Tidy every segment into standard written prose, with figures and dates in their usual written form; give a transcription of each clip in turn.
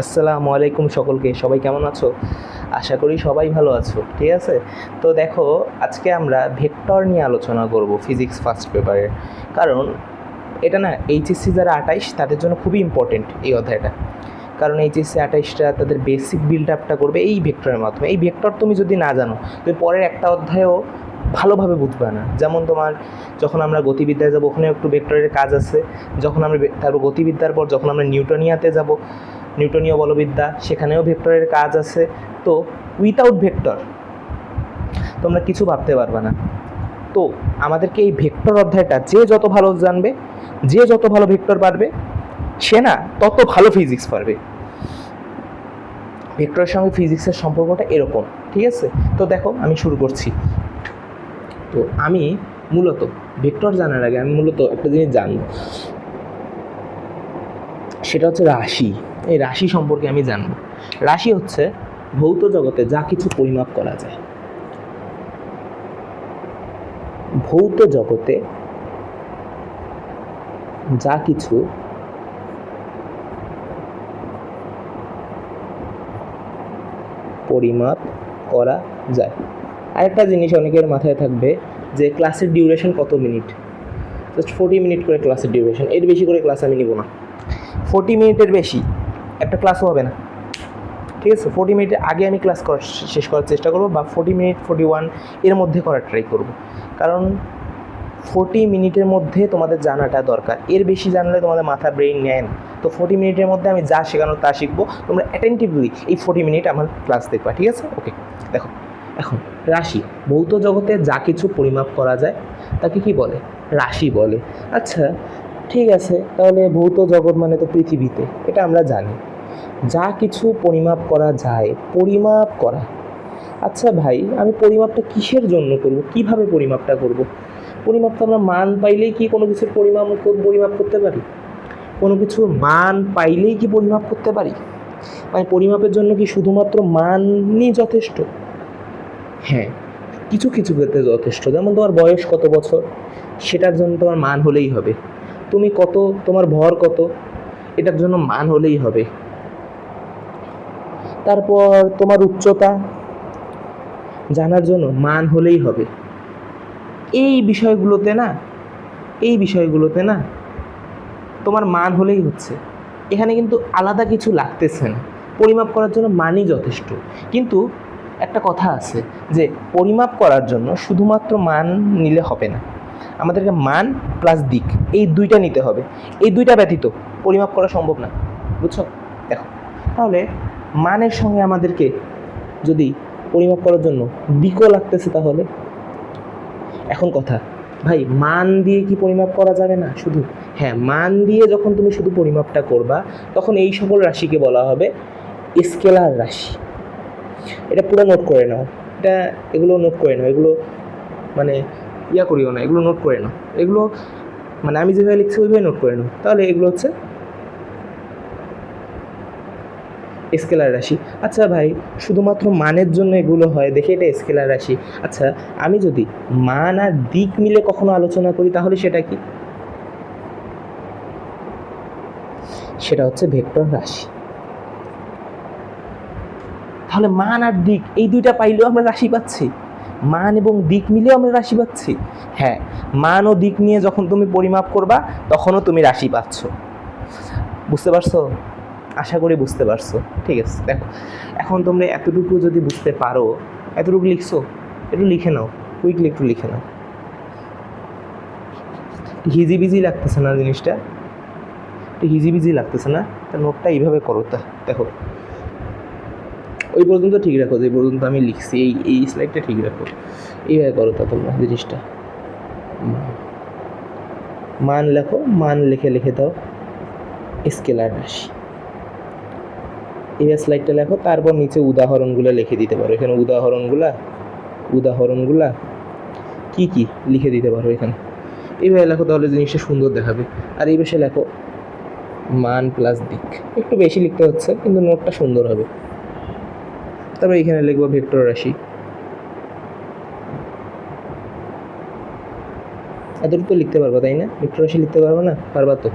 আসসালামু আলাইকুম সকলকে। সবাই কেমন আছো? আশা করি সবাই ভালো আছো। ঠিক আছে? তো দেখো, আজকে আমরা ভেক্টর নিয়ে আলোচনা করব ফিজিক্স ফার্স্ট পেপারের। কারণ এটা না এইচএসসি যারা 28 তাদের জন্য খুবই ইম্পর্টেন্ট এই অধ্যায়টা। কারণ এইচএসসি 28টা তাদের বেসিক বিল্ড আপটা করবে এই ভেক্টরের মাধ্যমে। এই ভেক্টর তুমি যদি না জানো, তুমি পরের একটা অধ্যায়ও ভালোভাবে বুঝবে না। যেমন তোমার যখন আমরা গতিবিদ্যায় যাবো, ওখানে একটু ভেক্টরের কাজ আছে। যখন আমরা তারপর গতিবিদ্যার পর যখন আমরা নিউটনিয়াতে যাব, নিউটনীয় বলবিদ্যা, সেখানেও ভেক্টরের কাজ আছে। তো উইথাউট ভেক্টর তোমরা কিছু ভাবতে পারবে না। তো আমাদেরকে এই ভেক্টর অধ্যায়টা যে যত ভালো জানবে, যে যত ভালো ভেক্টর পারবে, সে না তত ভালো ফিজিক্স পারবে। ভেক্টরের সঙ্গে ফিজিক্সের সম্পর্কটা এরকম। ঠিক আছে? তো দেখো, আমি শুরু করছি। তো আমি মূলত ভেক্টর জানার আগে আমি মূলত একটা জিনিস জানবো, সেটা হচ্ছে রাশি। এই রাশি সম্পর্কে আমি জানবো। রাশি হচ্ছে ভৌত জগতে যা কিছু পরিমাপ করা যায়। ভৌত জগতে যা কিছু পরিমাপ করা যায়। আরেকটা জিনিস অনেকের মাথায় থাকবে যে ক্লাসের ডিউরেশন কত মিনিট। জাস্ট 40 মিনিট করে ক্লাসের ডিউরেশন, এর বেশি করে ক্লাস আমি নিব না। 40 মিনিটের বেশি একটা ক্লাসও হবে না। ঠিক আছে? 40 মিনিটের আগে আমি ক্লাস শেষ করার চেষ্টা করবো, বা 40 মিনিট 41 এর মধ্যে করার ট্রাই করব। কারণ 40 মিনিটের মধ্যে তোমাদের জানাটা দরকার। এর বেশি জানলে তোমাদের মাথা ব্রেইন নেয় না। তো 40 মিনিটের মধ্যে আমি যা শেখানো তা শিখবো। তোমরা অ্যাটেন্টিভলি এই 40 মিনিট আমার ক্লাস দেখবা। ঠিক আছে? ওকে, দেখো এখন রাশি, ভৌত জগতে যা কিছু পরিমাপ করা যায় তাকে কি বলে? রাশি বলে। আচ্ছা, ঠিক আছে, তাহলে ভৌত জগৎ মানে তো পৃথিবীতে, এটা আমরা জানি। যা কিছু পরিমাপ করা যায়, পরিমাপ করা। আচ্ছা ভাই, আমি পরিমাপটা কিসের জন্য করব? কিভাবে পরিমাপটা করব? পরিমাপ তো আমরা মান পাইলেই কি কোনো কিছুর পরিমাপ করতে পারি? কোনো কিছুর মান পাইলেই কি পরিমাপ করতে পারি? মানে পরিমাপের জন্য কি শুধুমাত্র মানই যথেষ্ট? হ্যাঁ, কিছু কিছু ক্ষেত্রে যথেষ্ট। যেমন তোমার বয়স কত বছর, সেটার জন্য তোমার মান হলেই হবে। তুমি কত, তোমার ভর কত, এটার জন্য মান হলেই হবে। তারপর তোমার উচ্চতা জানার জন্য মান হলেই হবে। এই বিষয়গুলোতে না, এই বিষয়গুলোতে না তোমার মান হলেই হচ্ছে। এখানে কিন্তু আলাদা কিছু লাগতেছে না, পরিমাপ করার জন্য মানই যথেষ্ট। কিন্তু একটা কথা আছে যে পরিমাপ করার জন্য শুধুমাত্র মান নিলে হবে না, আমাদেরকে মান প্লাস দিক এই দুইটা নিতে হবে। এই দুইটা ব্যতীত পরিমাপ করা সম্ভব না। বুঝছো? দেখো, তাহলে মানের সঙ্গে আমাদেরকে যদি পরিমাপ করার জন্য দিকও লাগতেছে, তাহলে এখন কথা, ভাই মান দিয়ে কি পরিমাপ করা যাবে না শুধু? হ্যাঁ, মান দিয়ে যখন তুমি শুধু পরিমাপটা করবা, তখন এই সকল রাশিকে বলা হবে স্কেলার রাশি। এটা পুরো নোট করে নাও, এগুলো নোট করে নাও, এগুলো মানে করিও না, এগুলো নোট করে নাও। এগুলো মানে আমি যেভাবে লিখছি ওইভাবে নোট করে নাও। তাহলে এগুলো হচ্ছে স্কেলার রাশি। আচ্ছা ভাই, শুধুমাত্র মানের জন্য এগুলো হয়, দেখে এটা স্কেলার রাশি। আচ্ছা, আমি যদি মান আর দিক মিলে কখনো আলোচনা করি, তাহলে সেটা কি? সেটা হচ্ছে ভেক্টর রাশি। তাহলে মান আর দিক এই দুইটা পাইলেও আমরা রাশি পাচ্ছি, মান এবং দিক মিলেও আমরা রাশি পাচ্ছি। হ্যাঁ, মান ও দিক নিয়ে যখন তুমি পরিমাপ করবা, তখনও তুমি রাশি পাচ্ছ। বুঝতে পারছো? আশা করি বুঝতে পারছো। ঠিক আছে, দেখো এখন তোমরা এতটুকু যদি বুঝতে পারো, এতটুকু লিখছো, একটু লিখে নাও, কুইকলি একটু লিখে নাও। হিজিবিজি লাগতেছে না জিনিসটা? একটু হিজিবিজি লাগতেছে না? তা নোটটা এইভাবে করো। তা দেখো, ওই পর্যন্ত ঠিক রাখো যে পর্যন্ত আমি লিখছি, এই স্লাইডটা ঠিক রাখো। এইভাবে করো তা তোমরা জিনিসটা। মান লেখো, মান লিখে দাও স্কেলার রাশি। এই স্লাইডটা লেখো, তারপর নিচে উদাহরণগুলো লিখে দিতে পারো। এখানে উদাহরণগুলা কি কি লিখে দিতে পারো এখানে। এইভাবে লেখো, তাহলে জিনিসটা সুন্দর দেখাবে। আর এই পাশে লেখো মান প্লাস দিক। একটু বেশি লিখতে হচ্ছে, কিন্তু নোটটা সুন্দর হবে। তারপর এখানে লিখবো ভেক্টর রাশি। এতটুকু তো লিখতে পারবো, তাই না? ভেক্টর রাশি লিখতে পারবো না? পারবা তো।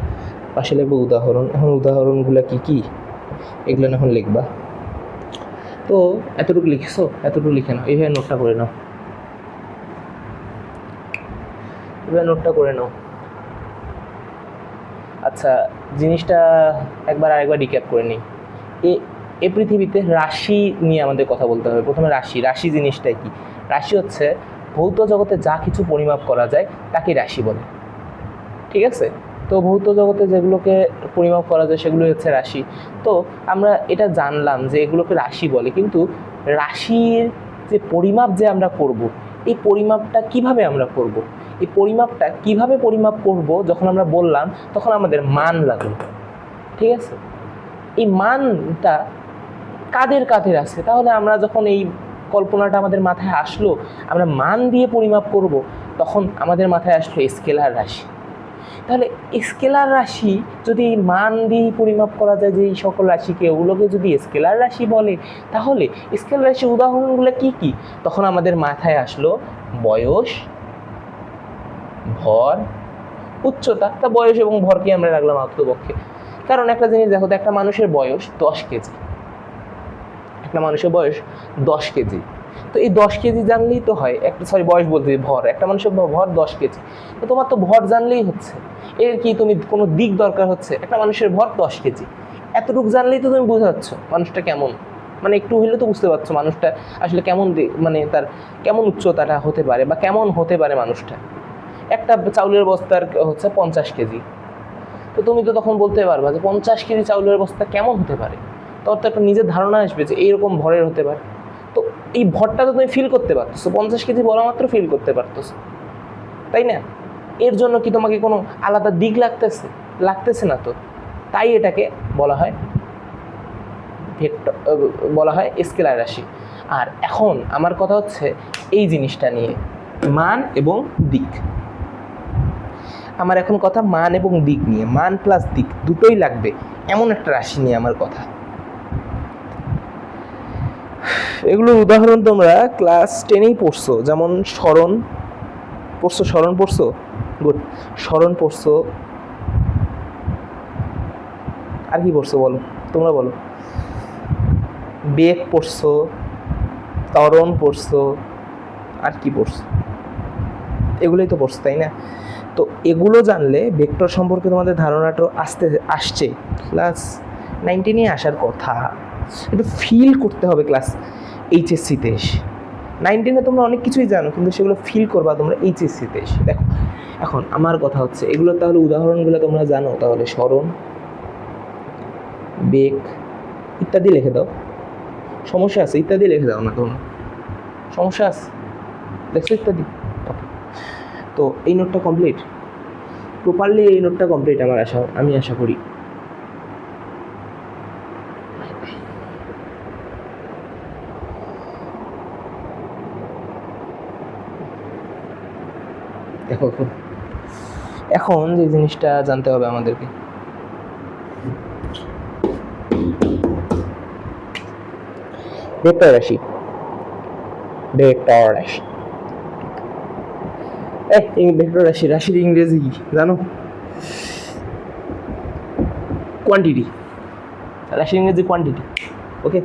পাশে লিখবো উদাহরণ। এখন উদাহরণগুলো কি কি? এগুলো এখন লিখবা। তো এতটুকু লিখছো, এতটুকু লিখে নাও, এইভাবে নোটটা করে নাও, এভাবে নোটটা করে নাও। আচ্ছা, জিনিসটা আরেকবার রিক্যাপ করে নিই। এ পৃথিবীতে রাশি নিয়ে আমাদের কথা বলতে হবে। প্রথমে রাশি জিনিসটাই কি? রাশি হচ্ছে ভৌত জগতে যা কিছু পরিমাপ করা যায় তাকে রাশি বলে, ঠিক আছে? তো ভৌত জগতে যেগুলোকে পরিমাপ করা যায় সেগুলো হচ্ছে রাশি। তো আমরা এটা জানলাম যে এগুলোকে রাশি বলে, কিন্তু রাশির যে পরিমাপ যে আমরা করব, এই পরিমাপটা কিভাবে আমরা করব? এই পরিমাপটা কিভাবে পরিমাপ করব যখন আমরা বললাম, তখন আমাদের মান লাগলো, ঠিক আছে? এই মানটা কাদের কাদের আছে? তাহলে আমরা যখন এই কল্পনাটা আমাদের মাথায় আসলো, আমরা মান দিয়ে পরিমাপ করব, তখন আমাদের মাথায় আসলো স্কেলার রাশি। তাহলে স্কেলার রাশি যদি মান দিয়ে পরিমাপ করা যায়, যে এই সকল রাশিকে, ওগুলোকে যদি স্কেলার রাশি বলে, তাহলে স্কেলার রাশির উদাহরণগুলো কি কি? তখন আমাদের মাথায় আসলো বয়স, ভর, উচ্চতা। তা বয়স এবং ভরকে আমরা রাখলাম আত্মপক্ষে, কারণ একটা জিনিস দেখো তো, একটা মানুষের বয়স 10 কেজি, একটা মানুষের বয়স 10 কেজি। তো এই 10 কেজি জানলেই তো হয়, বয়স বলতে ভর, একটা মানুষের ভর 10 কেজি, তো তোমার তো ভর জানলেই হচ্ছে। এর কি তুমি কোনো দিক দরকার হচ্ছে? একটা মানুষের ভর 10 কেজি, এতটুকু জানলেই তো তুমি বুঝতে পারছো মানুষটা কেমন, মানে একটু হইলে তো বুঝতে পারছো মানুষটা আসলে কেমন, মানে তার কেমন উচ্চতাটা হতে পারে বা কেমন হতে পারে মানুষটা। একটা চাউলের বস্তার হচ্ছে 50 কেজি, তো তুমি তো তখন বলতে পারবা যে 50 কেজি চাউলের বস্তা কেমন হতে পারে, তোর তো একটা নিজের ধারণা আসবে যে এইরকম ভরের হতে পারে। তো এই ভরটা তো তুমি ফিল করতে পারতেছো, 50 কেজি বলা মাত্র ফিল করতে পারতেছো, তাই না? এর জন্য কি তোমাকে কোনো আলাদা দিক লাগতেছে না তো। তাই এটাকে বলা হয় ভেক্টর, বলা হয় স্কেলার রাশি। আর এখন আমার কথা হচ্ছে এই জিনিসটা নিয়ে, মান এবং দিক। আমার এখন কথা মান এবং দিক নিয়ে, মান প্লাস দিক দুটোই লাগবে এমন একটা রাশি নিয়ে আমার কথা। এগুলোর উদাহরণ তোমরা ক্লাস 10-এই পড়ছো, যেমন স্মরণ পড়ছো, গুড, স্মরণ পড়ছো। আর কি পড়ছো বলো, তোমরা বলো। বেগ পড়ছো, ত্বরণ পড়ছো, আর কি পড়ছো? এগুলোই তো পড়ছো, তাই না? তো এগুলো জানলে ভেক্টর সম্পর্কে তোমাদের ধারণাটা আসছে। ক্লাস 19-এ আসার কথা, একটু ফিল করতে হবে ক্লাস এইচএসসিতে এসে। 19-এ তোমরা অনেক কিছুই জানো, কিন্তু সেগুলো ফিল করবা তোমরা এইচএসসিতে এসে। দেখো, এখন আমার কথা হচ্ছে এগুলো তাহলে উদাহরণগুলো তোমরা জানো, তাহলে স্মরণ, বেগ ইত্যাদি লিখে দাও। সমস্যা আছে? ইত্যাদি লিখে দাও না তোমরা, সমস্যা আছে? দেখছো ইত্যাদি? ওকে, তো এই নোটটা কমপ্লিট, প্রপারলি এই নোটটা কমপ্লিট আমি আশা করি। দেখো, এখন যে জিনিসটা জানতে হবে আমাদেরকে, ভেক্টর রাশি। ভেক্টর রাশির ইংরেজি কি জানো? কোয়ান্টিটি। রাশির ইংরেজি কোয়ান্টিটি। ওকে,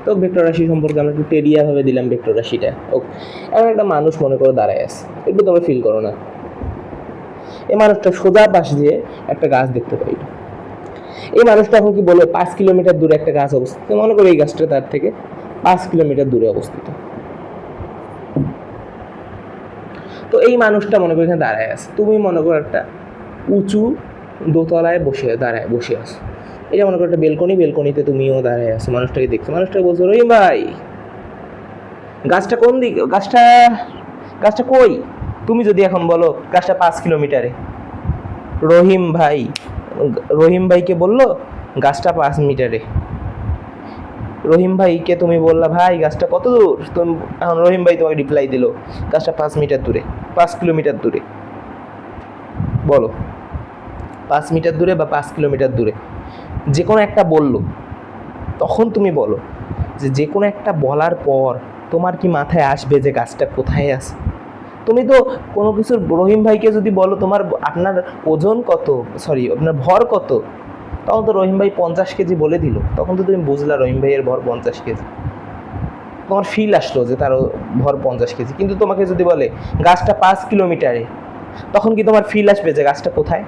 তো ভেক্টর রাশি সম্পর্কে আমরা একটু টেরিয়াভাবে দিলাম ভেক্টর রাশিটা। ওকে, এমন একটা মানুষ মনে করো দাঁড়ায় আছে, একটু তোমরা ফিল করো না, এই মানুষটা সোজা পাশ দিয়ে একটা গাছ দেখতে পাই। এই মানুষটা এখন কি বলবে 5 কিলোমিটার দূরে একটা গাছ অবস্থিত, মনে করো এই গাছটা তার থেকে 5 কিলোমিটার দূরে অবস্থিত। তো এই মানুষটা মনে করো এখানে দাঁড়ায় আছে, তুমি মনে করো একটা উঁচু দোতলায় বসে আছো। এটা মনে করো একটা বেলকনিতে তুমিও দাঁড়ায় আছো, মানুষটাকে দেখছো, মানুষটাকে বলছো রহিম ভাই গাছটা কোন দিকে, গাছটা কই? তুমি যদি এখন বলো গাছটা 5 কিলোমিটারে, রহিম ভাইকে বললো গাছটা 5 মিটারে, রহিম ভাইকে তুমি বললা ভাই গাছটা কত দূর, তুমি এখন রহিম ভাই তোমাকে রিপ্লাই দিল গাছটা 5 মিটার দূরে, 5 কিলোমিটার দূরে। বলো 5 মিটার দূরে বা 5 কিলোমিটার দূরে, যে কোনো একটা বললো, তখন তুমি বলো যে কোনো একটা বলার পর তোমার কি মাথায় আসবে যে গাছটা কোথায় আছে? তুমি তো কোনো কিছুর, রহিম ভাইকে যদি বলো আপনার ওজন কত, আপনার ভর কত, তখন তো রহিম ভাই 50 কেজি বলে দিল, তখন তো তুমি বুঝলা রহিম ভাইয়ের ভর 50 কেজি, তোমার ফিল আসলো যে তার ভর 50 কেজি। কিন্তু তোমাকে যদি বলে গাছটা 5 কিলোমিটারে, তখন কি তোমার ফিল আসবে যে গাছটা কোথায়?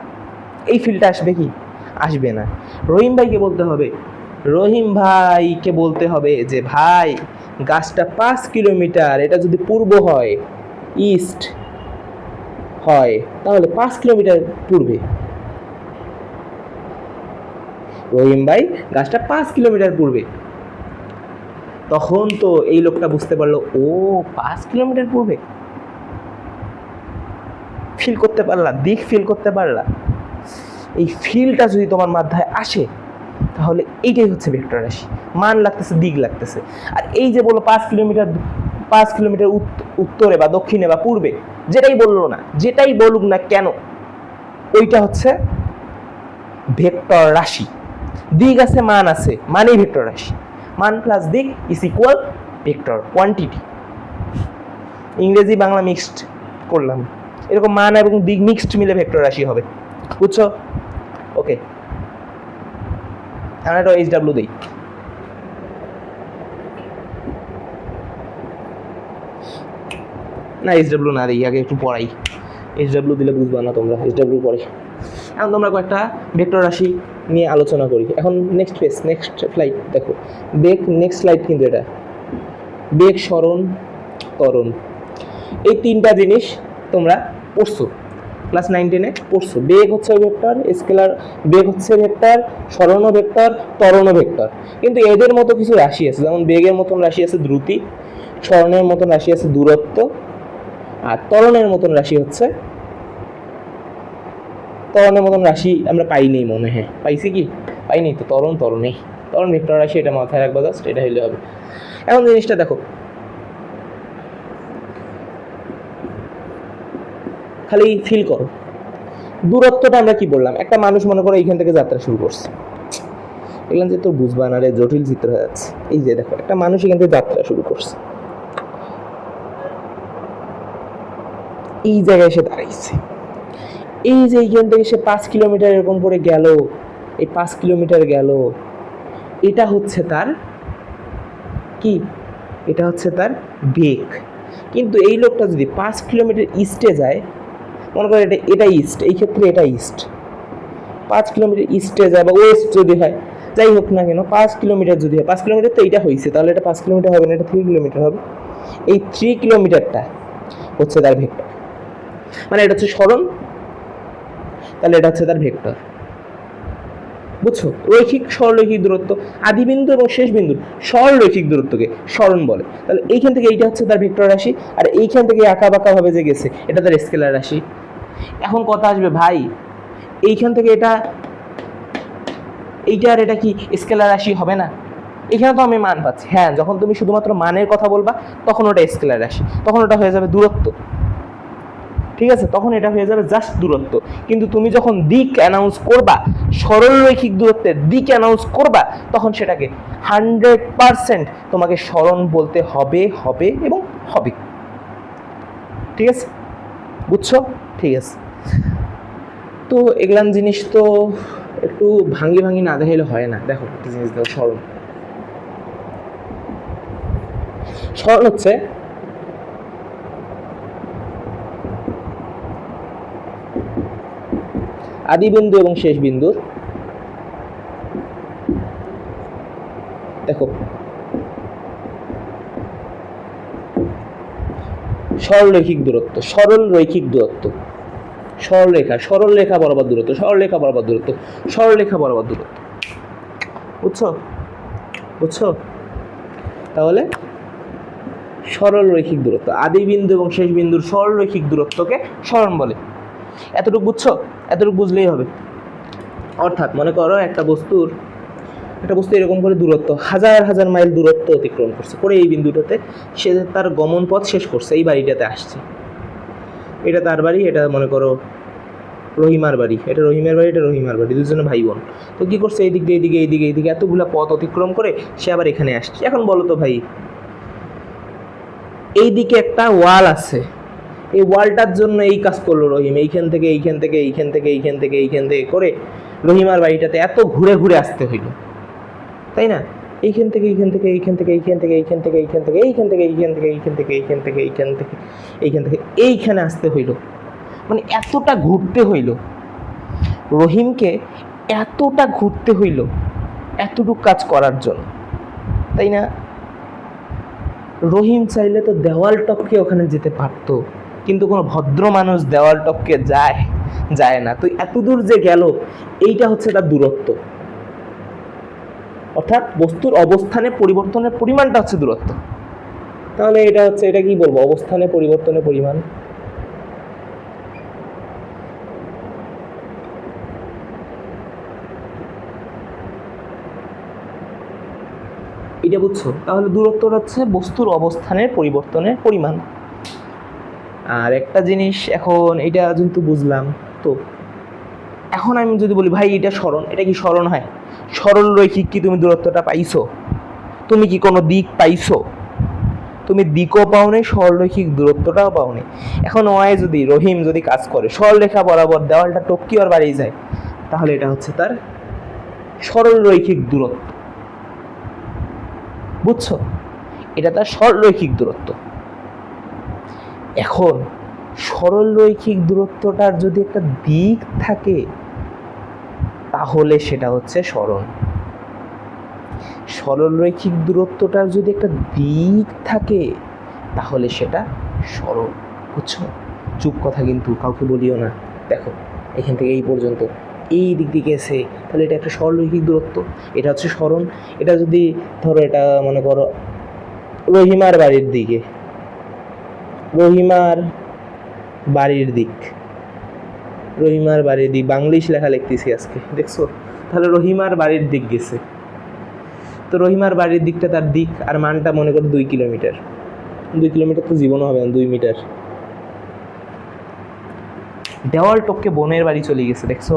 এই ফিলটা আসবে কি? আসবে না। রহিম ভাইকে বলতে হবে, রহিম ভাইকে বলতে হবে যে ভাই গাছটা 5 কিলোমিটার, এটা যদি পূর্ব হয়, ইস্ট হয়, তাহলে 5 কিলোমিটার পূর্বে। রহিম ভাই গাছটা 5 কিলোমিটার পূর্বে। তখন তো এই লোকটা বুঝতে পারলো, ও 5 কিলোমিটার পূর্বে। ফিল করতে পারলা, দিক ফিল করতে পারলা। এই ফিলটা যদি তোমার মাথায় আসে, তাহলে এইটাই হচ্ছে ভেক্টর রাশি। মান লাগতেছে, দিক লাগতেছে। আর এই যে বলো 5 কিলোমিটার, 5 কিলোমিটার উত্তরে বা দক্ষিণে বা পূর্বে, যেটাই বললো না, যেটাই বলুক না কেন, ওইটা হচ্ছে ভেক্টর রাশি। দিক আছে, মান আছে, মানেই ভেক্টর রাশি। মান প্লাস দিক ইজ ইকুয়াল ভেক্টর কোয়ান্টিটি। ইংরেজি বাংলা মিক্সড করলাম, এরকম মান এবং দিক মিক্সড মিলে ভেক্টর রাশি হবে। বুঝছো? ওকে, আমরা একটা HW দিই। না, HW না দিই, আগে একটু পড়াই। HW দিলে বুঝবা না তোমরা, HW পড়ে। এখন তোমরা কয়েকটা ভেক্টর রাশি নিয়ে আলোচনা করি। এখন নেক্সট পেজ, নেক্সট স্লাইড দেখো। বেগ, নেক্সট স্লাইড কিন্তু এটা বেগ, সরণ, ত্বরণ, এই তিনটা জিনিস তোমরা পড়ছো ক্লাস 9-10-এ পড়ছো। বেগ হচ্ছে ভেক্টর, স্কেলার বেগ হচ্ছে ভেক্টর, সরণ ভেক্টর, ত্বরণ ভেক্টর। কিন্তু এদের মতো কিছু রাশি আছে, যেমন বেগের মতন রাশি আছে দ্রুতি, সরণের মতন রাশি আছে দূরত্ব, আর ত্বরণের মতন রাশি হচ্ছে, ত্বরণের মতন রাশি আমরা পাইনি মনে হয়, পাইছি কি? পাইনি তো। ত্বরণেই ত্বরণ ভেক্টর রাশি, এটা মাথায় রাখবা, জাস্ট এটা হইলে হবে। এখন জিনিসটা দেখো, খালি ফিল করো। দূরত্বটা আমরা কি বললাম? একটা মানুষ মনে করো এইখান থেকে যাত্রা শুরু করছে, এখান যে তোর বুঝবা না রে, জটিল চিত্র হয়ে যাচ্ছে। এই যে দেখো, একটা মানুষ এখান থেকে যাত্রা শুরু করছে, এই জায়গায় এসে দাঁড়াইছে। এই যে এইখান থেকে সে 5 কিলোমিটার এরকম করে গেল, এই 5 কিলোমিটার গেল, এটা হচ্ছে তার কি? এটা হচ্ছে তার বেগ। কিন্তু এই লোকটা যদি 5 কিলোমিটার ইস্টে যায়, মনে করো এটা ইস্ট, এই ক্ষেত্রে এটা ইস্ট, 5 কিলোমিটার ইস্টে যায় বা ওয়েস্ট যদি হয়, যাই হোক না কেন, 5 কিলোমিটার যদি হয়, 5 কিলোমিটার তো এইটা হয়েছে, তাহলে এটা 5 কিলোমিটার হবে না, এটা 3 কিলোমিটার হবে। এই 3 কিলোমিটারটা হচ্ছে তার ভেক্টর, মানে এটা হচ্ছে সরণ, তাহলে এটা হচ্ছে তার ভেক্টর। বুঝছো? রৈখিক সরলরৈখিক দূরত্ব, আদি বিন্দু এবং শেষ বিন্দুর সরলরৈখিক দূরত্বকে সরণ বলে। তাহলে এইখান থেকে এইটা হচ্ছে তার ভেক্টর রাশি, আর এইখান থেকে আঁকা বাঁকা ভাবে যে গেছে, এটা তার স্কেলার রাশি। এখন কথা আসবে, ভাই এইখান থেকে এটা, এইটা আর এটা কি স্কেলার রাশি হবে না? এখানে তো আমি মান পাচ্ছি। হ্যাঁ, যখন তুমি শুধুমাত্র মানের কথা বলবা, তখন ওটা স্কেলার রাশি, তখন ওটা হয়ে যাবে দূরত্ব। ঠিক আছে, তখন এটা হয়ে যাবে জাস্ট দূরত্ব। কিন্তু তুমি যখন দিক অ্যানাউন্স করবা, সরল রৈখিক দূরত্বের দিক অ্যানাউন্স করবা, তখন সেটাকে 100% তোমাকে সরণ বলতে হবে, হবে এবং হবে। ঠিক আছে, বুঝছো? ঠিক আছে, তো এগুলান জিনিস তো একটু ভাঙ্গি ভাঙ্গি না দেখাইলে হয় না। দেখো একটা জিনিস দেখো, সরণ। সরণ হচ্ছে আদি বিন্দু এবং শেষ বিন্দুর, দেখো সরলরৈখিক দূরত্ব, সরল রৈখিক দূরত্ব, সরলরেখা, সরল রেখা বরাবর দূরত্ব, সরলরেখা বরাবর দূরত্ব, সরলরেখা বরাবর দূরত্ব। বুঝছো? বুঝছো? তাহলে সরল রৈখিক দূরত্ব, আদি বিন্দু এবং শেষ বিন্দুর সরল রৈখিক দূরত্বকে সরণ বলে। এতটুকু বুঝছো? এতটুকু বুঝলেই হবে। অর্থাৎ মনে করো একটা বস্তু এরকম করে দূরত্ব, হাজার হাজার মাইল দূরত্ব অতিক্রম করছে, করে এই বিন্দুটাতে সে তার গমন পথ শেষ করছে, এই বাড়িটাতে আসছে। এটা তার বাড়ি, এটা মনে করো রহিমার বাড়ি, এটা রহিমের বাড়ি, এটা রহিমার বাড়ি, দুজনে ভাই বোন। তো কি করছে, এইদিক দিয়ে এইদিকে, এইদিকে এইদিকে এতগুলা পথ অতিক্রম করে সে আবার এখানে আসছে। এখন বলো তো ভাই, এইদিকে একটা ওয়াল আছে, এই ওয়ালটার জন্য এই কাজ করলো রহিম, এইখান থেকে এইখান থেকে এইখান থেকে এইখান থেকে এইখান থেকে করে রহিমার বাড়িটাতে এত ঘুরে ঘুরে আসতে হইল, তাই না? এইখান থেকে এইখান থেকে এইখান থেকে এইখান থেকে এইখান থেকে এইখান থেকে এইখান থেকে এইখান থেকে এইখান থেকে এইখান থেকে এইখান থেকে এইখান থেকে এইখানে আসতে হইল, মানে এতটা ঘুরতে হইল রহিমকে, এতটা ঘুরতে হইল এতটুকু কাজ করার জন্য, তাই না? রহিম চাইলে তো দেওয়াল টপকে ওখানে যেতে পারতো, কিন্তু কোনো ভদ্র মানুষ দেওয়াল টপকে যায় না। তো এত দূর যে গেল, এইটা হচ্ছে তার দূরত্ব, অর্থাৎ বস্তুর অবস্থানে পরিবর্তনের পরিমাণটা হচ্ছে দূরত্ব। তাহলে এটা কি বলবো? অবস্থানে পরিবর্তনের পরিমাণ। এটা বুঝছো? তাহলে দূরত্বটা হচ্ছে বস্তুর অবস্থানের পরিবর্তনের পরিমাণ। আর একটা জিনিস, এখন এটা যেহেতু বুঝলাম, তো এখন আমি যদি বলি ভাই এটা সরণ, এটা কি সরণ হয়? সরল রৈখিক কি তুমি দূরত্বটা পাইছো? তুমি কি কোনো দিক পাইছো? তুমি দিকও পাওনি, সরলরৈখিক দূরত্বটাও পাওনি। এখন রহিম যদি কাজ করে সরলরেখা বরাবর দেওয়ালটা টপকি আর বাড়িয়ে যায়, তাহলে এটা হচ্ছে তার সরলরৈখিক দূরত্ব। বুঝছো? এটা তার সরলরৈখিক দূরত্ব। এখন সরলরৈখিক দূরত্বটার যদি একটা দিক থাকে, তাহলে সেটা হচ্ছে সরণ। সরলরৈখিক দূরত্বটার যদি একটা দিক থাকে, তাহলে সেটা সরল। বুঝছো? চুপ কথা, কিন্তু কাউকে বলিও না। দেখো এখান থেকে এই পর্যন্ত এই দিক দিকে এসে, তাহলে এটা একটা সরলরৈখিক দূরত্ব, এটা হচ্ছে সরণ। এটা যদি ধরো, এটা মনে করো রহিমার বাড়ির দিকে, রহিমার বাড়ির দিক বাংলিশ লেখা লিখতেছি আজকে, দেখছো? তাহলে রহিমার বাড়ির দিক গেছে, তো রহিমার বাড়ির দিকটা তার দিক, আর মানটা মনে করো 2 কিলোমিটার। 2 কিলোমিটার তো জীবনও হবে না, 2 মিটার। দেওয়াল টপকে বোনের বাড়ি চলে গেছে, দেখছো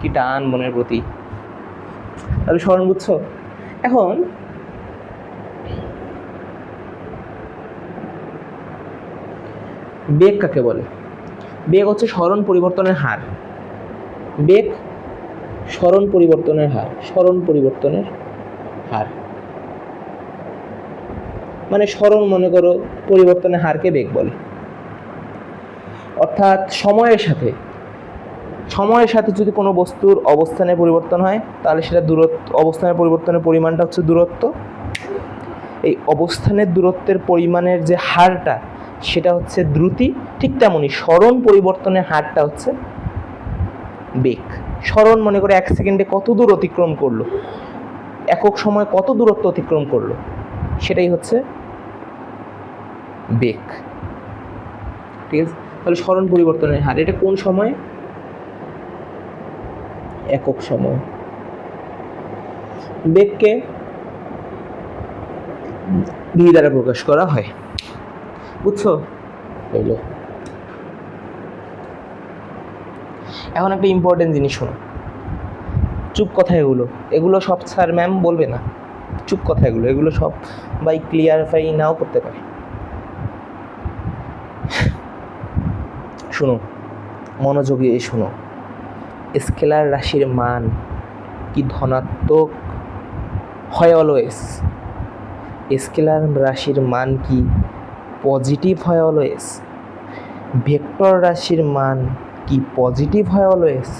কি টান বোনের প্রতি। তাহলে সরণ, বুঝছো? এখন বেগ কাকে বলে? বেগ হচ্ছে সরণ পরিবর্তনের হার। বেগ সরণ পরিবর্তনের হার। মানে সরণ মনে করো পরিবর্তনের হারকে বেগ বলে। অর্থাৎ সময়ের সাথে যদি কোনো বস্তুর অবস্থানের পরিবর্তন হয়, তাহলে সেটা অবস্থানের পরিবর্তনের পরিমাণটা হচ্ছে দূরত্ব। এই অবস্থানের দূরত্বের পরিমাণের যে হারটা, সেটা হচ্ছে দ্রুতি। ঠিক তেমনই সরণ পরিবর্তনের হারটা হচ্ছে বেগ। সরণ মনে করে 1 সেকেন্ডে কত দূর অতিক্রম করলো, একক সময় কত দূরত্ব অতিক্রম করলো, সেটাই হচ্ছে বেগ। ঠিক আছে? তাহলে সরণ পরিবর্তনের হার, এটা কোন সময়? একক সময়। বেগকে ভি দ্বারা প্রকাশ করা হয়। বুঝছো? হইল। এখন একটা ইম্পর্টেন্ট জিনিস শোনো, চুপ কথা। এগুলো সব স্যার ম্যাম বলবে না, চুপ কথা। এগুলো সব বাই ক্লিয়ারিফাই নাও করতে পারে। শোনো, মনোযোগে শোনো। স্কেলার রাশির মান কি ধনাত্মক হয় অলওয়েজ? স্কেলার রাশির মান কি পজিটিভ হয় অলওয়েজ? ভেক্টর রাশির মান কি পজিটিভ হয় অলওয়েজ?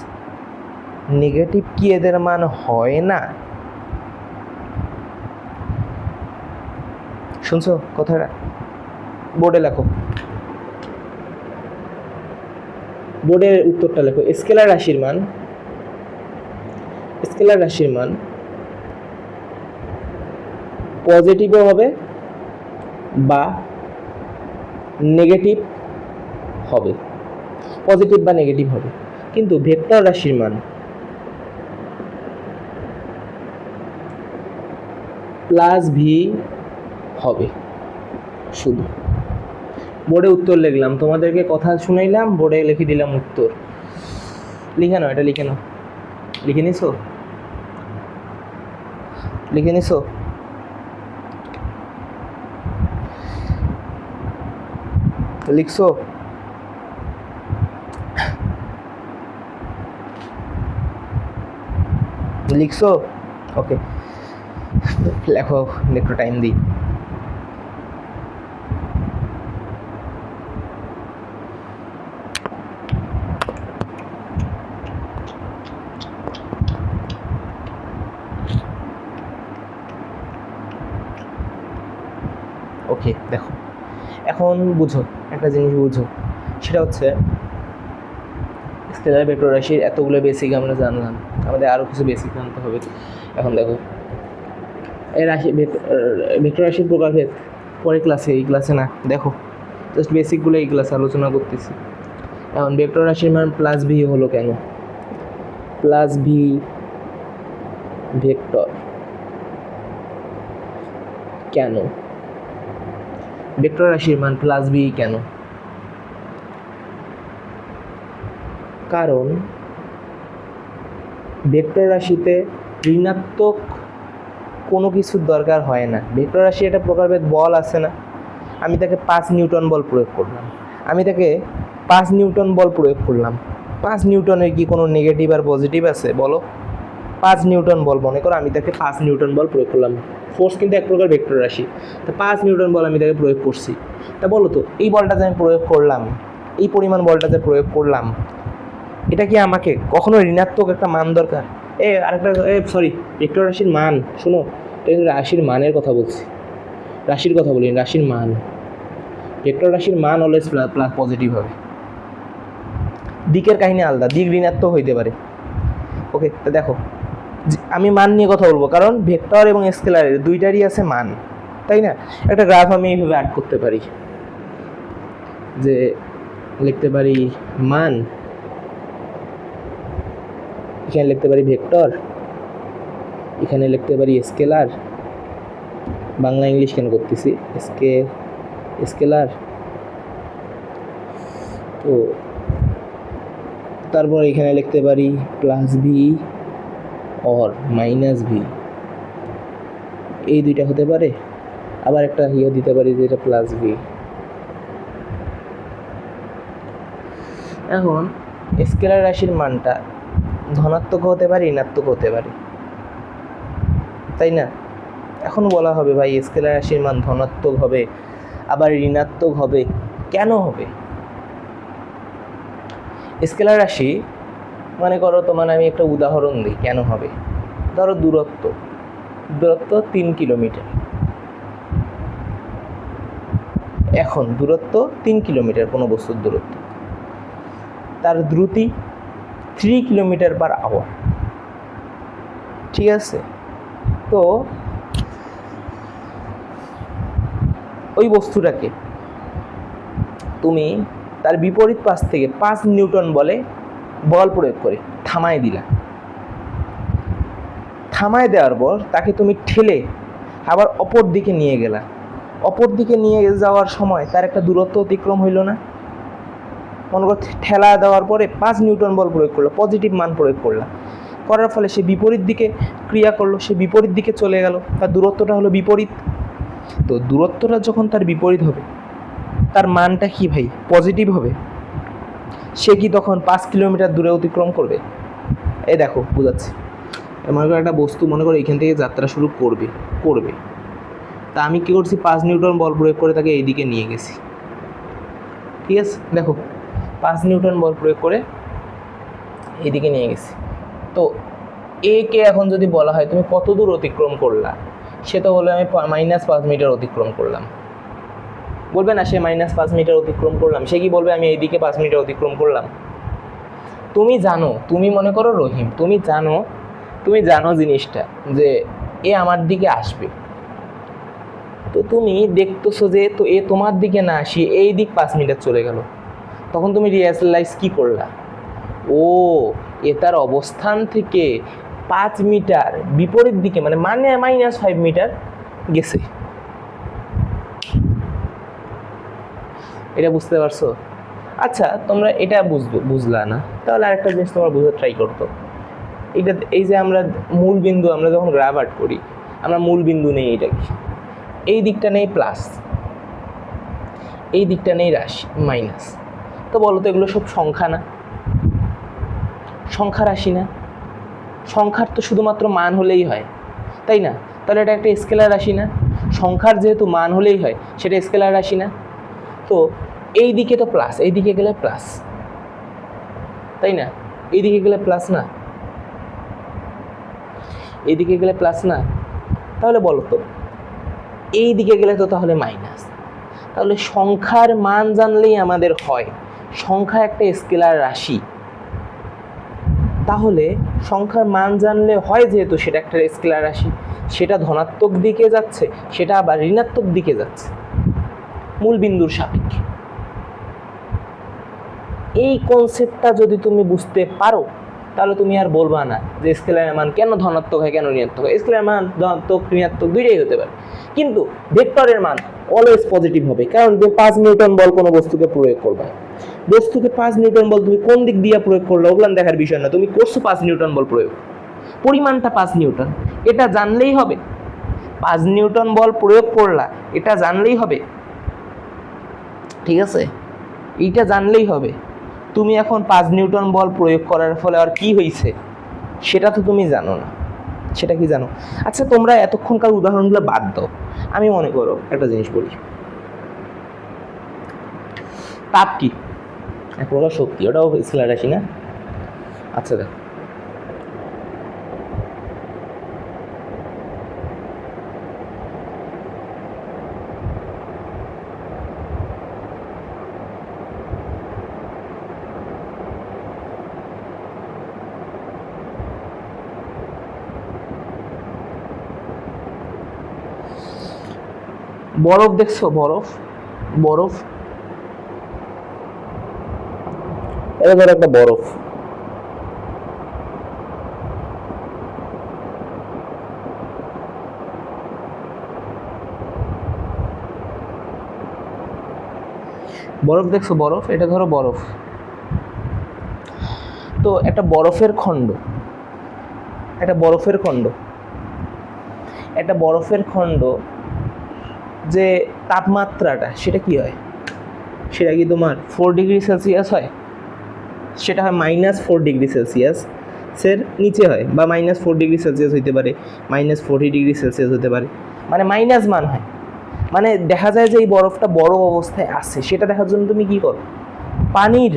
নেগেটিভ কি এদের মান হয় না? শুনছো কথাটা? বোর্ডে লেখো, বোর্ডের উত্তরটা লেখো। স্কেলার রাশির মান পজিটিভও হবে বা নেগেটিভ হবে, পজিটিভ বা নেগেটিভ হবে। কিন্তু ভেক্টর রাশির মান প্লাস ভি হবে শুধু। বোর্ডে উত্তর লিখলাম, তোমাদেরকে কথা শুনাইলাম, বোর্ডে লিখে দিলাম উত্তর। লিখে নাও, এটা লিখে নাও। লিখে নিছো? লিখছো? লিখছো? ওকে, লেখো, একটু টাইম দিই। ওকে, দেখো এখন বুঝো, একটা জিনিস বুঝো, সেটা হচ্ছে স্কেলার ভেক্টর রাশির এতগুলো বেসিক আমরা জানলাম, আমাদের আরও কিছু বেসিক জানতে হবে। এখন দেখো এই রাশি ভেক্টর রাশির প্রকারভেদ পরে ক্লাসে, এই ক্লাসে না, দেখো জাস্ট বেসিকগুলো এই ক্লাসে আলোচনা করতেছি। এখন ভেক্টর রাশির মান প্লাস ভি হলো কেন? প্লাস ভি ভেক্টর কেন? ভেক্টর রাশির মান প্লাস ভি কেন? কারণ ভেক্টর রাশিতে ঋণাত্মক কোনো কিছুর দরকার হয় না। ভেক্টর রাশি একটা প্রকারভেদ বল আছে না, আমি তাকে 5 নিউটন বল প্রয়োগ করলাম, 5 নিউটনের কি কোনো নেগেটিভ আর পজিটিভ আছে বলো? 5 নিউটন বল, মনে করো আমি তাকে 5 নিউটন বল প্রয়োগ করলাম, ফোর্স কিন্তু এক প্রকার ভেক্টর রাশি, তো 5 নিউটন বল আমি তাকে প্রয়োগ করছি। তা বলো তো এই বলটা যে আমি প্রয়োগ করলাম, এই পরিমাণ বলটা যে প্রয়োগ করলাম, এটা কি আমাকে কখনো ঋণাত্মক একটা মান দরকার? সরি, ভেক্টর রাশির মান, শোনো, রাশির মানের কথা বলছি, রাশির কথা বলি, রাশির মান। ভেক্টর রাশির মান অলওয়েজ প্লাস পজিটিভ হবে। দিকের কাহিনী আলাদা, দিক ঋণাত্মক হইতে পারে। ওকে, তো দেখো আমি মান নিয়ে কথা বলবো, কারণ ভেক্টর এবং স্কেলারের দুইটারই আছে মান, তাই না? একটা গ্রাফ আমি এইভাবে অ্যাড করতে পারি, যে লিখতে পারি মান, এখানে লিখতে পারি ভেক্টর, এখানে লিখতে পারি স্কেলার, বাংলা ইংলিশ কেন করতেছি, স্কেলার, তো তারপর এখানে লিখতে পারি plus V or minus V, এই দুইটা হতে পারে। আবার একটা দিতে পারি যে এটা প্লাস ভি। এখন স্কেলার রাশির মানটা ধনাত্মক হতে পারে, ঋণাত্মক হতে পারে, তাই না? এখন বলা হবে ভাই স্কেলার রাশির মান ধনাত্মক হবে আবার ঋণাত্মক হবে, কেন হবে? স্কেলার রাশি মনে করো, তোমার আমি একটা উদাহরণ দিই কেন হবে। ধরো দূরত্ব 3 কিলোমিটার, এখন দূরত্ব 3 কিলোমিটার, কোনো বস্তুর দূরত্ব, তার দ্রুতি 3 কিলোমিটার পার আওয়ার, ঠিক আছে? তো ওই বস্তুটাকে তুমি তার বিপরীত পাশ থেকে 5 নিউটন বল প্রয়োগ করে থামায় দিলা, থামায় দেওয়ার পর তাকে তুমি ঠেলে আবার অপর দিকে নিয়ে গেলা, অপর দিকে নিয়ে যাওয়ার সময় তার একটা দূরত্ব অতিক্রম হইল না? মনে করো ঠেলা দেওয়ার পরে 5 নিউটন বল প্রয়োগ করলো, পজিটিভ মান প্রয়োগ করলাম, করার ফলে সে বিপরীত দিকে ক্রিয়া করলো, সে বিপরীত দিকে চলে গেল, তার দূরত্বটা হলো বিপরীত। তো দূরত্বটা যখন তার বিপরীত হবে, তার মানটা কি ভাই? পজিটিভ হবে। সে কি তখন 5 কিলোমিটার দূরে অতিক্রম করবে? এই দেখো বুঝাচ্ছি, মনে করো একটা বস্তু, মনে করো এখান থেকে যাত্রা শুরু করবে, তা আমি কী করছি? 5 নিউটন বল প্রয়োগ করে তাকে এইদিকে নিয়ে গেছি, ঠিক আছে? দেখো 5 নিউটন বল প্রয়োগ করে এইদিকে নিয়ে গেছি। তো কে এখন যদি বলা হয় তুমি কত দূর অতিক্রম করলা, সে তো বলে আমি -5 মিটার অতিক্রম করলাম, বলবে না সে -5 মিটার অতিক্রম করলাম? সে কি বলবে আমি এইদিকে 5 মিটার অতিক্রম করলাম? তুমি জানো, তুমি মনে করো রহিম, তুমি জানো জিনিসটা যে এ আমার দিকে আসবে, তো তুমি দেখতেছো যে তো এ তোমার দিকে না আসি এই দিক 5 মিটার চলে গেল, তখন তুমি রিয়েলাইজ কি করলা? ও, এ তার অবস্থান থেকে 5 মিটার বিপরীত দিকে, মানে -5 মিটার গেছে। এটা বুঝতে পারছো? আচ্ছা, তোমরা এটা বুঝলা না, তাহলে আরেকটা জিনিস তোমরা বুঝতে ট্রাই করতো। এই যে আমরা মূল বিন্দু, আমরা যখন গ্রাফ আর্ট করি, আমরা মূল বিন্দু নেই, এটা কি এই দিকটা নেই প্লাস, এই দিকটা নেই রাশি মাইনাস, তো বলো তো এগুলো সব সংখ্যা না? সংখ্যা রাশি না? সংখ্যার তো শুধুমাত্র মান হলেই হয়, তাই না? তাহলে এটা একটা স্কেলার রাশি না? সংখ্যার যেহেতু মান হলেই হয় সেটা স্কেলার রাশি না? তো এই দিকে তো প্লাস, এই দিকে গেলে প্লাস, তাই না? এই দিকে গেলে প্লাস না? এই দিকে গেলে প্লাস না? তাহলে বলো তো এই দিকে গেলে তো তাহলে মাইনাস। তাহলে সংখ্যার মান জানলেই আমাদের হয়, সংখ্যা একটা স্কেলার রাশি। তাহলে সংখ্যার মান জানলে হয় যেহেতু সেটা একটা স্কেলার রাশি, সেটা ধনাত্মক দিকে যাচ্ছে, সেটা আবার ঋণাত্মক দিকে যাচ্ছে মূল বিন্দুর সাপেক্ষে। এই কনসেপ্টটা যদি তুমি বুঝতে পারো তাহলে তুমি আর বলবা না যে স্কেলারের মান কেন ধনাত্মক হয় কেন ঋণাত্মক হয়। স্কেলারের মান ধনাত্মক ঋণাত্মক দুইটাই হতে পারে, কিন্তু ভেক্টরের মান অলওয়েজ পজিটিভ হবে। কারণ তুমি 5 নিউটন বল কোনো বস্তুকে প্রয়োগ করবে, বস্তুকে 5 নিউটন বল তুমি কোন দিক দিয়ে প্রয়োগ করলে ওগুলো দেখার বিষয় না, তুমি করছো 5 নিউটন বল প্রয়োগ, পরিমাণটা 5 নিউটন, এটা জানলেই হবে। 5 নিউটন বল প্রয়োগ করলা এটা জানলেই হবে, ঠিক আছে? এইটা জানলেই হবে। তুমি এখন 5 নিউটন বল প্রয়োগ করার ফলে আর কি হয়েছে সেটা তো তুমি জানো না। সেটা কি জানো? আচ্ছা তোমরা এতক্ষণকার উদাহরণগুলো বাদ দাও, আমি মনে করো একটা জিনিস বলি। তাপ কি? এক প্রকার শক্তি, ওটাও স্কেলার রাশি না? আচ্ছা দেখো, বরফ দেখছো? বরফ, বরফ, এটা ধরো একটা বরফ, বরফ দেখছো? বরফ, এটা ধরো বরফ। তো একটা বরফের খণ্ড, একটা বরফের খণ্ড, একটা বরফের খণ্ড যে তাপমাত্রাটা সেটা কি হয়? সেটা কি তোমার 4 ডিগ্রি সেলসিয়াস হয়? সেটা হয় -4 ডিগ্রি সেলসিয়াসের নিচে হয়, বা -4 ডিগ্রি সেলসিয়াস হইতে পারে, -40 ডিগ্রি সেলসিয়াস হতে পারে, মানে মাইনাস মান হয়। মানে দেখা যায় যে এই বরফটা বরফ অবস্থায় আছে, সেটা দেখার জন্য তুমি কি করো? পানির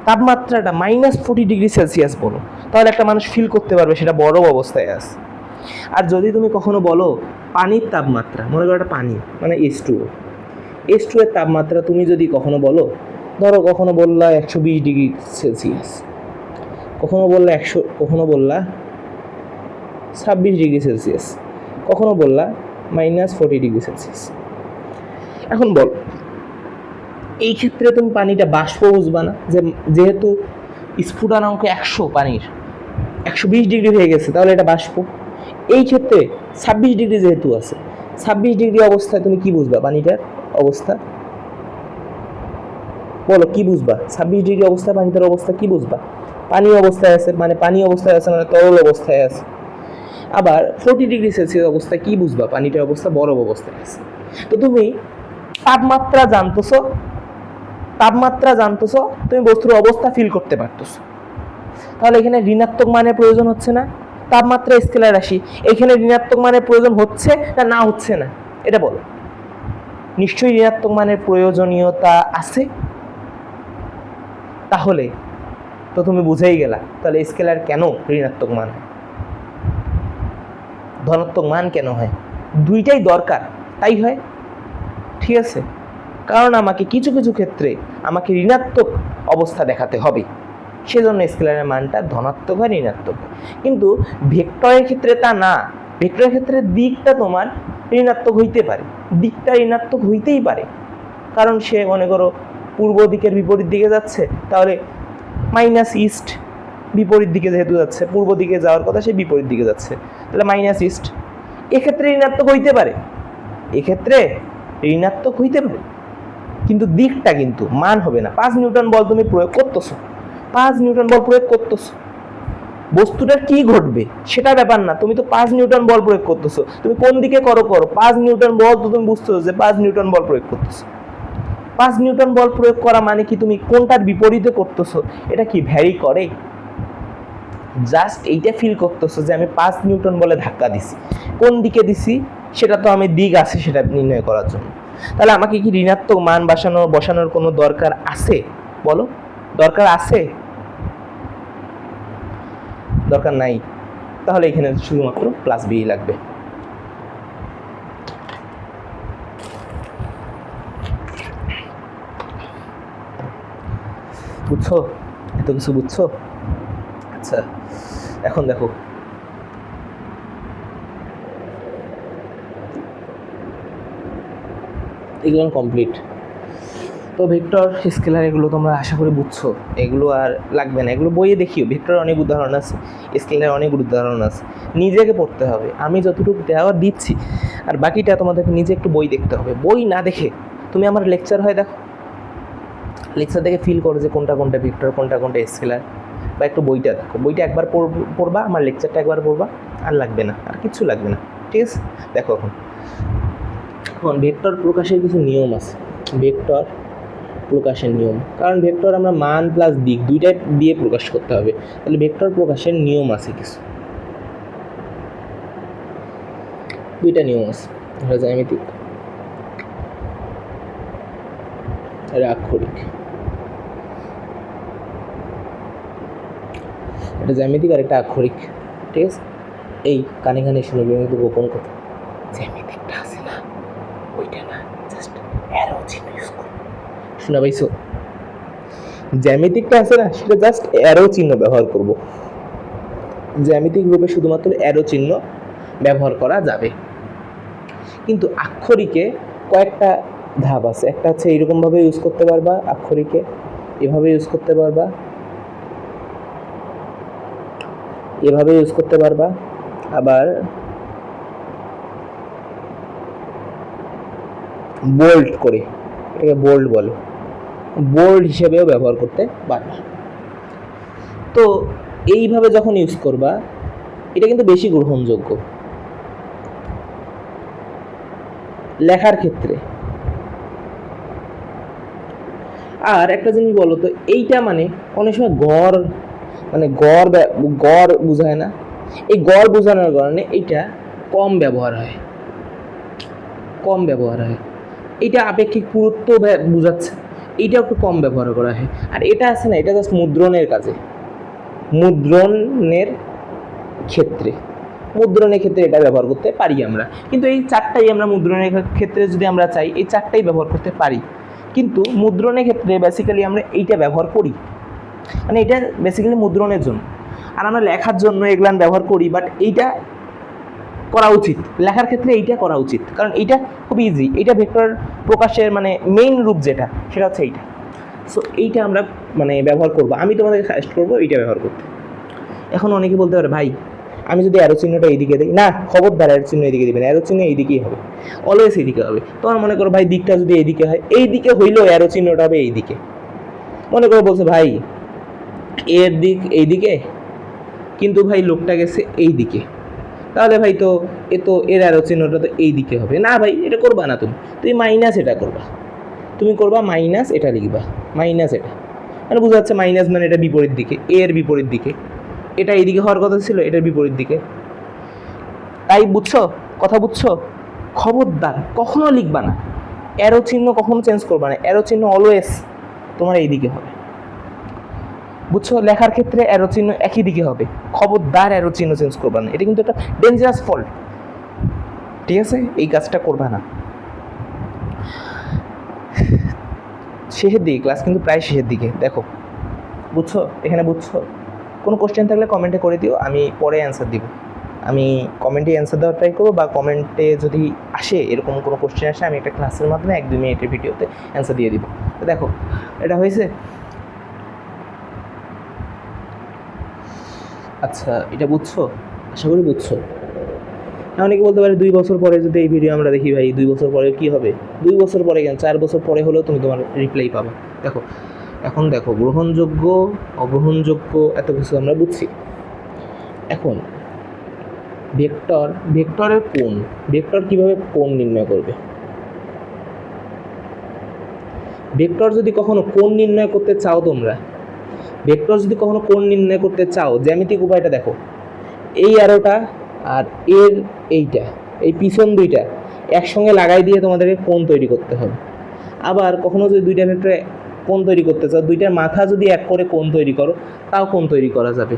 তাপমাত্রাটা -40 ডিগ্রি সেলসিয়াস বলো, তাহলে একটা মানুষ ফিল করতে পারবে সেটা বরফ অবস্থায় আছে। আর যদি তুমি কখনো বলো পানির তাপমাত্রা, মনে করো একটা পানি মানে H2O, H2O এর তাপমাত্রা তুমি যদি কখনো বলো, ধরো কখনো বললা 120 ডিগ্রি সেলসিয়াস, কখনো বললা 100, কখনো বললা 26 ডিগ্রি সেলসিয়াস, কখনো বললা -40 ডিগ্রি সেলসিয়াস। এখন বল এই ক্ষেত্রে তুমি পানিটা বাষ্প বুঝবা না? যে যেহেতু স্ফুটনাঙ্ক 100 পানির 120 ডিগ্রি হয়ে গেছে, তাহলে এটা বাষ্প। এই ক্ষেত্রে 26 ডিগ্রি যেহেতু আছে, 26 ডিগ্রি অবস্থায় তুমি কি বুঝবা পানিটার অবস্থা? বলো কি বুঝবা? 26 ডিগ্রি অবস্থায় পানিটার অবস্থা কি বুঝবা? পানি অবস্থায় আছে, মানে পানি অবস্থায় আছে মানে তরল অবস্থায় আছে। আবার 40 ডিগ্রি সেলসিয়াস অবস্থায় কি বুঝবা? পানিটার অবস্থা বরফ অবস্থায় আছে। তো তুমি তাপমাত্রা জানতেছো, তাপমাত্রা জানতেছো, তুমি বস্তুর অবস্থা ফিল করতে পারতেছো। তাহলে এখানে ঋণাত্মক মানের প্রয়োজন হচ্ছে না? তাপমাত্রা স্কেলার রাশি, এখানে ঋণাত্মক মানের প্রয়োজন হচ্ছে না না হচ্ছে না? এটা বলো। নিশ্চয়ই ঋণাত্মক মানের প্রয়োজনীয়তা আছে। তাহলে তো তুমি বুঝেই গেলা তাহলে স্কেলার কেন ঋণাত্মক মান হয়, ধনাত্মক মান কেন হয়। দুইটাই দরকার, তাই হয়, ঠিক আছে? কারণ আমাকে কিছু কিছু ক্ষেত্রে আমাকে ঋণাত্মক অবস্থা দেখাতে হবে, সেজন্য স্কেলারের মানটা ধনাত্মক হয় ঋণাত্মক হয়। কিন্তু ভেক্টরের ক্ষেত্রে তা না। ভেক্টরের ক্ষেত্রে দিকটা তোমার ঋণাত্মক হইতে পারে, দিকটা ঋণাত্মক হইতেই পারে, কারণ সে মনে করো পূর্ব দিকের বিপরীত দিকে যাচ্ছে, তাহলে মাইনাস ইস্ট, বিপরীত দিকে যেহেতু যাচ্ছে, পূর্ব দিকে যাওয়ার কথা, সে বিপরীত দিকে যাচ্ছে, তাহলে মাইনাস ইস্ট। এক্ষেত্রে ঋণাত্মক হইতে পারে, এক্ষেত্রে ঋণাত্মক হইতে পারে, কিন্তু দিকটা কিন্তু মান হবে না। 5 নিউটন বল তুমি প্রয়োগ করতেছো, 5 নিউটন বল প্রয়োগ করতেছো, বস্তুটার কি ঘটবে সেটা ব্যাপার না, তুমি তো 5 নিউটন বল প্রয়োগ করতেছো, তুমি কোন দিকে করো 5 নিউটন বল তো তুমি বুঝতেছো যে 5 নিউটন বল প্রয়োগ করতেছো। 5 নিউটন বল প্রয়োগ করা মানে কি তুমি কোনটার বিপরীতে করতেছো, এটা কি ভ্যারি করে? জাস্ট এইটা ফিল করতেছো যে আমি 5 নিউটন বলে ধাক্কা দিছি, কোন দিকে দিছি সেটা তো আমি দিক আছে সেটা নির্ণয় করার জন্য। তাহলে আমাকে কি ঋণাত্মক মান বসানোর কোনো দরকার আছে? বলো, দরকার আছে? দরকার নাই। তাহলে এখানে শুধুমাত্র প্লাস বি লাগবে। বুঝছো? এত কিছু বুঝছো? আচ্ছা, এখন দেখো এগুলো কমপ্লিট। তো ভেক্টর স্কেলার এগুলো তোমরা আশা করি বুঝছো, এগুলো আর লাগবে না, এগুলো বইয়ে দেখিও। ভেক্টর অনেক উদাহরণ আছে, স্কেলার অনেক উদাহরণ আছে, নিজেকে পড়তে হবে। আমি যতটুকু দেওয়া দিচ্ছি আর বাকিটা তোমাদেরকে নিজে একটু বই দেখতে হবে। বই না দেখে তুমি আমার লেকচার হয় দেখো, লেকচার দেখে ফিল করো যে কোনটা কোনটা ভেক্টর, কোনটা কোনটা স্কেলার, বা একটু বইটা দেখো। বইটা একবার পড়বা, আমার লেকচারটা একবার পড়বা, আর লাগবে না, আর কিচ্ছু লাগবে না। ঠিক আছে, দেখো এখন ভেক্টর প্রকাশের কিছু নিয়ম আছে। ভেক্টর প্রকাশের নিয়ম, কারণ ভেক্টর আমরা মান প্লাস দিক দুইটাই দিয়ে প্রকাশ করতে হবে, তাহলে ভেক্টর প্রকাশের নিয়ম আছে কিছু, দুইটা নিয়ম আছে। এটা জ্যামিতিক, এটা আক্ষরিক। এটা জ্যামিতিক আর একটা আক্ষরিক। ঠিক আছে, এই কানে কানে শুনবে কিন্তু গোপন কথা, জ্যামিতিকটা আছে না ওইটা না, জাস্ট অ্যারো চিহ্ন ইউজ করো। শোনা পাইছো? জ্যামিতিকটা আছে না সেটা জাস্ট অ্যারো চিহ্ন ব্যবহার করব। জ্যামিতিক রূপে শুধুমাত্র অ্যারো চিহ্ন ব্যবহার করা যাবে, কিন্তু আক্ষরিকে কয়েকটা ধাপ আছে। একটা হচ্ছে এইরকমভাবে ইউজ করতে পারবা, আক্ষরিকে এভাবে ইউজ করতে পারবা, এভাবে ইউজ করতে পারবা, আবার বোল্ড করে, এটাকে বোল্ড বলে, বোল্ড হিসেবেও ব্যবহার করতে পারবা। তো এইভাবে যখন ইউজ করবা এটা কিন্তু বেশি গ্রহণযোগ্য লেখার ক্ষেত্রে। আর একটা জিনিস বলো তো, এইটা মানে অনেক সময় গড়, মানে গড় বোঝায় না, এই গড় বোঝানোর কারণে এইটা কম ব্যবহার হয়, কম ব্যবহার হয়। এটা আপেক্ষিক পুরুত্ব বোঝাচ্ছে, এইটা একটু কম ব্যবহার করা হয়। আর এটা আছে না, এটা জাস্ট মুদ্রণের কাজে, মুদ্রণের ক্ষেত্রে, মুদ্রণের ক্ষেত্রে এটা ব্যবহার করতে পারি আমরা। কিন্তু এই চারটাই আমরা মুদ্রণের ক্ষেত্রে যদি আমরা চাই এই চারটাই ব্যবহার করতে পারি, কিন্তু মুদ্রণের ক্ষেত্রে বেসিক্যালি আমরা এইটা ব্যবহার করি, মানে এটা বেসিক্যালি মুদ্রণের জন্য। আর আমরা লেখার জন্য এগুলান ব্যবহার করি, বাট এইটা করা উচিত, লেখার ক্ষেত্রে এইটা করা উচিত, কারণ এইটা খুব ইজি। এইটা ভেক্টর প্রকাশের মানে মেইন রূপ যেটা, সেটা হচ্ছে এইটা। সো এইটা আমরা মানে ব্যবহার করব, আমি তোমাদেরকে সাজেস্ট করবো এইটা ব্যবহার করতে। এখন অনেকে বলতে পারে ভাই আমি যদি অ্যারো চিহ্নটা এইদিকে দিই, না খবরদার অ্যারো চিহ্ন এইদিকে দিবেন, অ্যারো চিহ্ন এইদিকেই হবে, অলওয়েজ এইদিকে হবে। তোমার মনে করো ভাই দিকটা যদি এইদিকে হয়, এইদিকে হইলেও অ্যারো চিহ্নটা হবে এইদিকে। মনে করো বলছে ভাই এর দিক এইদিকে, কিন্তু ভাই লোকটা গেছে এইদিকে, তাহলে ভাই তো এর অ্যারো চিহ্নটা তো এইদিকে হবে না। ভাই এটা করবা না, তুমি মাইনাস এটা করবা, তুমি করবা মাইনাস, এটা লিখবা মাইনাস, এটা মানে বোঝা যাচ্ছে মাইনাস মানে এটা বিপরীত দিকে, এর বিপরীত দিকে, এটা এইদিকে হওয়ার কথা ছিল, এটার বিপরীত দিকে। তাই বুঝছো কথা, বুঝছো? খবরদার কখনো লিখবা না অ্যারো চিহ্ন, কখনো চেঞ্জ করবা না, অ্যারো চিহ্ন অলওয়েজ তোমার এইদিকে হবে, বুঝছো? লেখার ক্ষেত্রে অ্যারো চিহ্ন একই দিকে হবে, খবরদার অ্যারো চিহ্ন চেঞ্জ করবা না, এটা কিন্তু একটা ডেঞ্জারাস ফল্ট। ঠিক আছে, এই কাজটা করবা না। শেষের দিকে ক্লাস কিন্তু প্রায় শেষের দিকে, দেখো বুঝছো? এখানে বুঝছো? কোনো কোশ্চেন থাকলে কমেন্টে করে দিও, আমি পরে অ্যান্সার দিব। আমি কমেন্টে অ্যান্সার দেওয়ার ট্রাই করবো, বা কমেন্টে যদি আসে এরকম কোনো কোশ্চেন আসে আমি একটা ক্লাসের মাধ্যমে 1-2 মিনিটের ভিডিওতে অ্যান্সার দিয়ে দিব। তো দেখো এটা হয়েছে। আচ্ছা এটা বুঝছো? আশা করি বুঝছো। অনেকে বলতে পারে 2 বছর পরে যদি এই ভিডিও আমরা দেখি, ভাই 2 বছর পরে কী হবে? 2 বছর পরে কেন, 4 বছর পরে হলেও তুমি তোমার রিপ্লাই পাবে। দেখো এখন দেখো গ্রহণযোগ্য অগ্রহণযোগ্য এত কিছু আমরা বুঝছি। এখন ভেক্টরের কোণ, ভেক্টর কীভাবে কোণ নির্ণয় করবে? ভেক্টর যদি কখনো কোণ নির্ণয় করতে চাও তোমরা, ভেক্টর যদি কখনো কোণ নির্ণয় করতে চাও, জ্যামিতিক উপায়টা দেখো, এই অ্যারোটা আর এর এইটা, এই পিছন দুইটা একসঙ্গে লাগাই দিয়ে তোমাদেরকে কোণ তৈরি করতে হবে। আবার কখনো যদি দুইটা ভেক্টরে কোণ তৈরি করতে চাও, দুইটার মাথা যদি এক করে কোণ তৈরি করো, তাও কোণ তৈরি করা যাবে।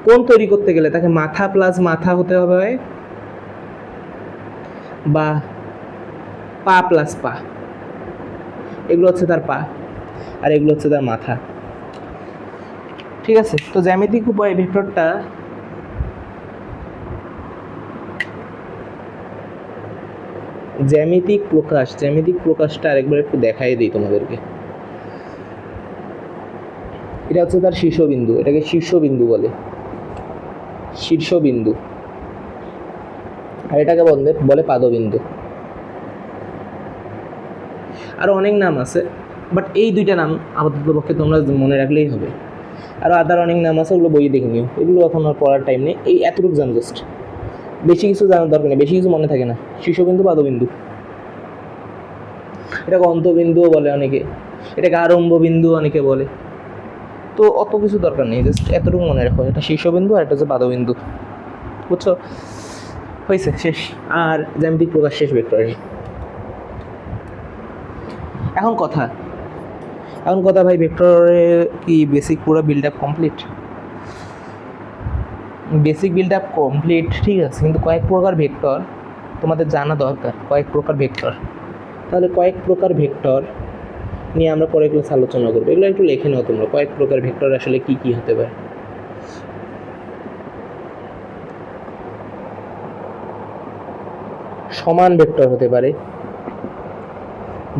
কোণ তৈরি করতে গেলে তাকে মাথা প্লাস মাথা হতে হবে, বা পা প্লাস পা, এগুলো হচ্ছে তার পা আর এগুলো হচ্ছে তার মাথা। ঠিক আছে, তো জ্যামিতিক উপায়ে ভেক্টরটা জ্যামিতিক প্রকাশটা আরেকবার একটু দেখাই দিই তোমাদেরকে। এটা হচ্ছে তার শীর্ষবিন্দু, এটাকে শীর্ষবিন্দু বলে, শীর্ষবিন্দু, আর এটাকে বলে পাদবিন্দু। আরও অনেক নাম আছে, বাট এই দুইটা নাম আপাতত পক্ষে তোমরা মনে রাখলেই হবে। আরও আদার অনেক নাম আছে, ওগুলো বইয়ে দেখে নিও, এগুলো এখন আর পড়ার টাইম নেই। এই এতটুকু জানো জাস্ট, বেশি কিছু জানার দরকার নেই, বেশি কিছু মনে থাকে না। শীর্ষবিন্দু, পাদবিন্দু, এটাকে অন্তবিন্দুও বলে অনেকে, এটাকে আরম্ভ বিন্দু অনেকে বলে। তো অত কিছু দরকার নেই, জাস্ট এতটুকু মনে রাখো, এটা শীর্ষবিন্দু আর এটা হচ্ছে পাদবিন্দু। বুঝছো? হয়েছে, শেষ। আর জ্যামিতিক প্রকাশ শেষ ভেক্টরের। এখন কথা ভাই, ভেক্টরে কি বেসিক পুরো build up complete? Basic build up complete, ঠিক আছে, কিন্তু কয়েক প্রকার ভেক্টর তোমাদের জানা দরকার, কয়েক প্রকার ভেক্টর। তাহলে কয়েক প্রকার ভেক্টর নিয়ে আমরা পরে ক্লাস আলোচনা করবো, এগুলো একটু লিখে নাও তোমরা, কয়েক প্রকার ভেক্টর আসলে কি কি হতে পারে। সমান ভেক্টর হতে পারে,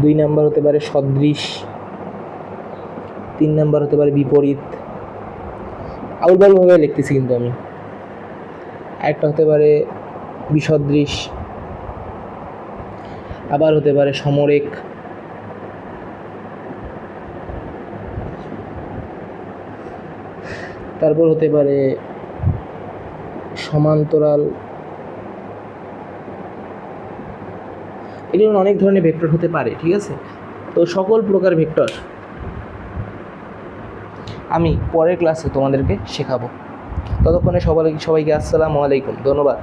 2 নাম্বার হতে পারে সদৃশ, 3 নাম্বার হতে পারে বিপরীত, আউলবাউলভাবে লিখতেছি কিন্তু আমি। একটা হতে পারে বিসদৃশ, আবার হতে পারে সমরেখ, তারপর হতে পারে সমান্তরাল। এগুলো অনেক ধরনের ভেক্টর হতে পারে, ঠিক আছে। তো সকল প্রকার ভেক্টর আমি পরের ক্লাসে তোমাদেরকে শেখাবো। ততক্ষণে সবাইকে আসসালামু আলাইকুম, ধন্যবাদ।